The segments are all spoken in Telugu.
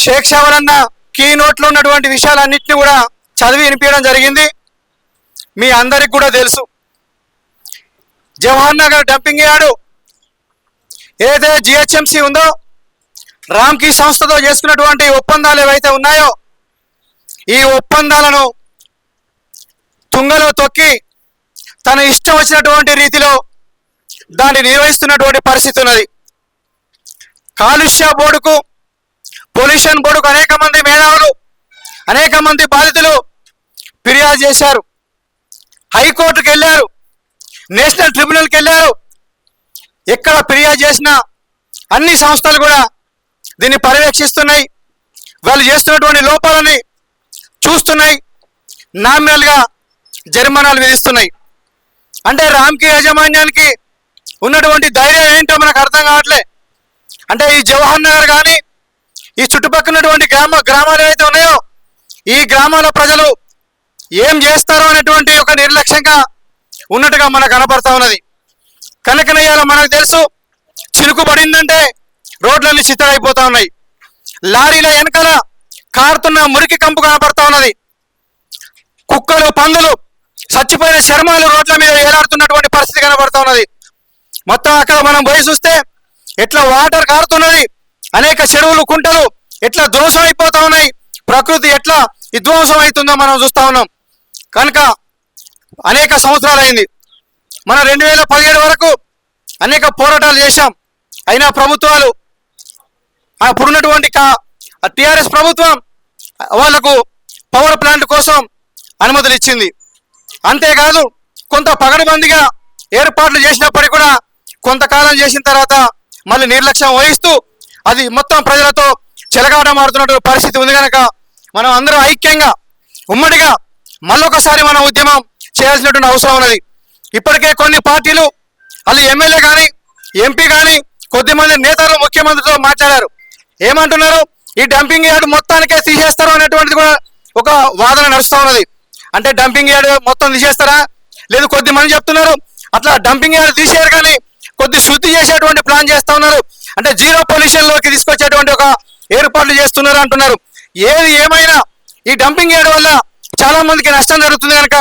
షేక్ షవరన్న కీ నోట్లో ఉన్నటువంటి విషయాలన్నింటినీ కూడా చదివి వినిపించడం జరిగింది. మీ అందరికి కూడా తెలుసు, జవహర్ నగర్ డంపింగ్ యార్డు ఏదైతే జిహెచ్ఎంసీ ఉందో రామ్కీ సంస్థతో చేసుకున్నటువంటి ఒప్పందాలు ఏవైతే ఉన్నాయో ఈ ఒప్పందాలను తుంగలో తొక్కి తన ఇష్టం వచ్చినటువంటి రీతిలో దాన్ని నిర్వహిస్తున్నటువంటి పరిస్థితి ఉన్నది. కాలుష్య బోర్డుకు, పొల్యూషన్ బోర్డుకు అనేక మంది మేధావులు, అనేక మంది బాధితులు ఫిర్యాదు చేశారు. హైకోర్టుకు వెళ్ళారు, నేషనల్ ట్రిబ్యునల్కి వెళ్ళారు. ఎక్కడ ఫిర్యాదు చేసినా అన్ని సంస్థలు కూడా దీన్ని పర్యవేక్షిస్తున్నాయి, వాళ్ళు చేస్తున్నటువంటి లోపాలని చూస్తున్నాయి, నామినల్గా జరిమానాలు విధిస్తున్నాయి. అంటే రామ్కీ యాజమాన్యానికి ఉన్నటువంటి ధైర్యం ఏంటో మనకు అర్థం కావట్లే. అంటే ఈ జవహర్ నగర్ కానీ ఈ చుట్టుపక్కల ఉన్నటువంటి గ్రామాలు ఏవైతే ఉన్నాయో ఈ గ్రామాల ప్రజలు ఏం చేస్తారో అనేటువంటి ఒక నిర్లక్ష్యంగా ఉన్నట్టుగా మనకు కనపడతా ఉన్నది. కనుకనయ్యాల మనకు తెలుసు, చినుకు పడిందంటే రోడ్లన్నీ చిత్తడైపోతా ఉన్నాయి. లారీల వెనకాల కారుతున్న మురికి కంపు కనపడతా ఉన్నది. కుక్కలు, పందులు, చచ్చిపోయిన చర్మాలు రోడ్ల మీద ఏలాడుతున్నటువంటి పరిస్థితి కనబడతా ఉన్నది. మొత్తం అక్కడ మనం పోయి చూస్తే ఎట్లా వాటర్ కారుతున్నది, అనేక చెరువులు, కుంటలు ఎట్లా ధ్వంసం అయిపోతా ఉన్నాయి, ప్రకృతి ఎట్లా విధ్వంసం అవుతుందో మనం చూస్తూ ఉన్నాం. కనుక అనేక సంవత్సరాలు అయింది, మన 2017 వరకు అనేక పోరాటాలు చేశాం. అయినా ప్రభుత్వాలు అప్పుడున్నటువంటి టిఆర్ఎస్ ప్రభుత్వం వాళ్లకు పవర్ ప్లాంట్ కోసం అనుమతులు ఇచ్చింది. అంతేకాదు కొంత పగడబందిగా ఏర్పాట్లు చేసినప్పటికీ కూడా కొంతకాలం చేసిన తర్వాత మళ్ళీ నిర్లక్ష్యం వహిస్తూ అది మొత్తం ప్రజలతో చెలగాట మారుతున్నటువంటి పరిస్థితి ఉంది. కనుక మనం అందరం ఐక్యంగా ఉమ్మడిగా మళ్ళొకసారి మనం ఉద్యమం చేయాల్సినటువంటి అవసరం ఉన్నది. ఇప్పటికే కొన్ని పార్టీలు వాళ్ళు ఎమ్మెల్యే కానీ ఎంపీ కానీ కొద్దిమంది నేతలు ముఖ్యమంత్రితో మాట్లాడారు. ఏమంటున్నారు, ఈ డంపింగ్ యార్డు మొత్తానికే తీసేస్తారు అనేటువంటిది కూడా ఒక వాదన నడుస్తూ ఉన్నది. అంటే డంపింగ్ యార్డు మొత్తం తీసేస్తారా, లేదు కొద్దిమంది చెప్తున్నారు అట్లా డంపింగ్ యార్డు తీసేయరు కానీ కొద్ది శుద్ధి చేసేటువంటి ప్లాన్ చేస్తూ ఉన్నారు, అంటే జీరో పొల్యూషన్లోకి తీసుకొచ్చేటువంటి ఒక ఏర్పాట్లు చేస్తున్నారు అంటున్నారు. ఏది ఏమైనా ఈ డంపింగ్ యార్డు వల్ల చాలా మందికి నష్టం జరుగుతుంది. కనుక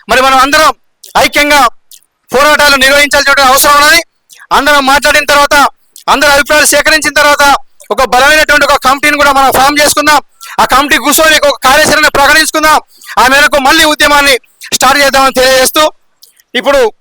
మరి మనం అందరం ఐక్యంగా పోరాటాలు నిర్వహించాల్సిన అవసరం ఉన్నది. అందరం మాట్లాడిన తర్వాత, అందరూ అభిప్రాయాలు సేకరించిన తర్వాత ఒక బలమైనటువంటి ఒక కమిటీని కూడా మనం ఫామ్ చేసుకుందాం. ఆ కమిటీ కూర్చొని ఒక కార్యాచరణ ప్రకటించుకుందాం. ఆ మేరకు మళ్ళీ ఉద్యమాన్ని స్టార్ట్ చేద్దామని తెలియజేస్తూ ఇప్పుడు